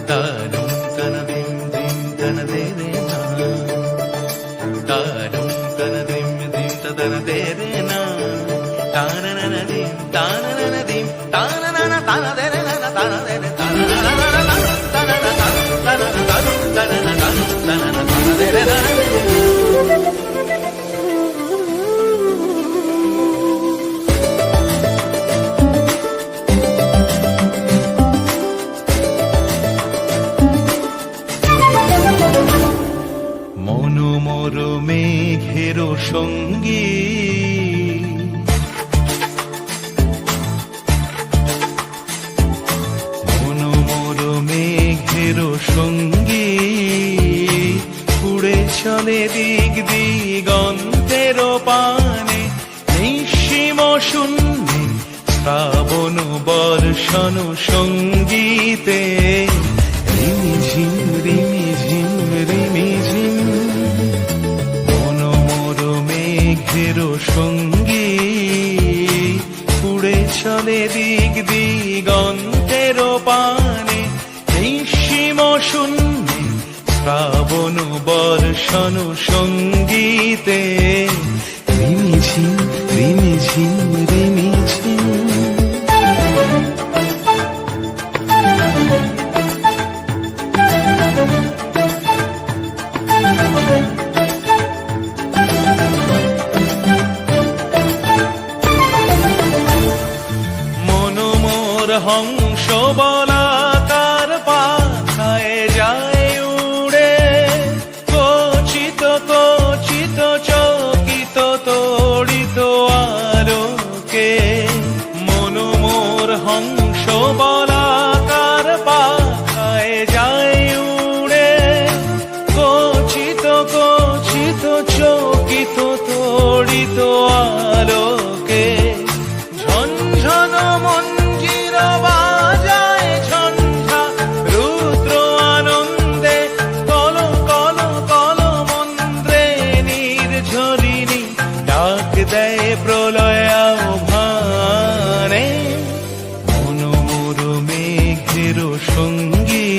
താനും തനതിം ദിം തനതേരേ നാ താനും തനതിം ദിം തനതേരേ നാ താനനനദിം താനനനദിം താനനന തനതേരേ നാ തനതേരേ തനതേരേ നാ মনোমর মেঘের সঙ্গী মনোমর মেঘের সঙ্গী উড়ে চলে দিক দিগন্তের পানে নিঃসীম শূন্যে শ্রাবণ বর্ষণ সঙ্গীতে রিমিঝিম রিমিঝিম রিমিঝিম মনোমর মেঘের সঙ্গী উড়ে চলে দিক দিগন্তের পানে নিঃসীম শূন্যে শ্রাবণ বর্ষণ সঙ্গীতে রিমিঝিম রিমিঝিম রিমিঝিম মনোমর হংস বলাকার পাখায় যায় উড়ে কচিত কচিত চকিত তড়িত আলোকে মনোমর হংস বলাকার পাখায় যায় উড়ে কচিত কচিত চকিত তড়িত আলোকে ঝনঝন মঞ্জির বাজায় ঝঞ্ঝা রুদ্র আনন্দে কল কল কল মন্ত্রে নির্ঝরিণী ডাক দেয় প্রলয় আহ্বানে মনোমর মেঘের সঙ্গী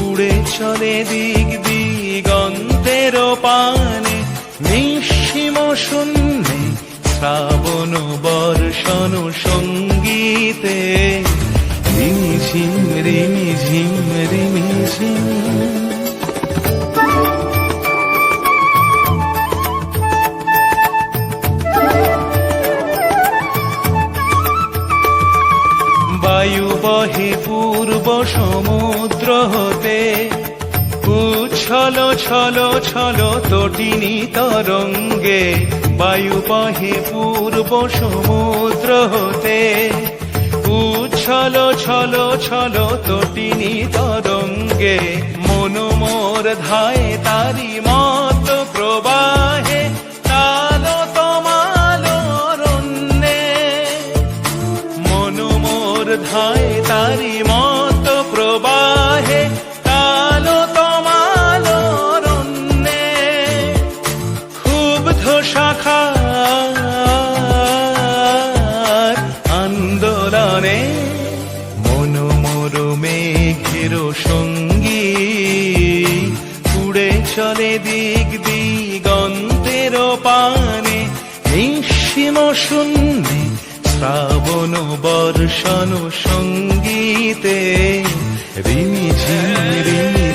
উড়ে চলে দিক দিগন্তের পানে নিঃসীম শূন্যে শ্রাবণ বর্ষণ সঙ্গীতে রিমিঝিম রিমিঝিম রিমিঝিম বায়ু বহে পূর্ব সমুদ্র হতে উচ্ছল ছল ছল তটিনী তরঙ্গে বায়ু বহে পূর্ব সমুদ্র হতে উচ্ছল ছল ছল তটিনী তরঙ্গে মনোমর ধায় তারি মত প্রবাহে তাল তমাল রণ্যে মনোমর ধায় তারি মত প্রবাহে তাল তমাল রণ্যে ক্ষুব্ধ শাখার আন্দোলনে মনোমর মেঘের সঙ্গী উড়ে চলে দিক দিগন্তের পানে নিঃসীম শূন্যে শ্রাবণ বর্ষণ সঙ্গীতে রিমিঝিম রিমিঝিম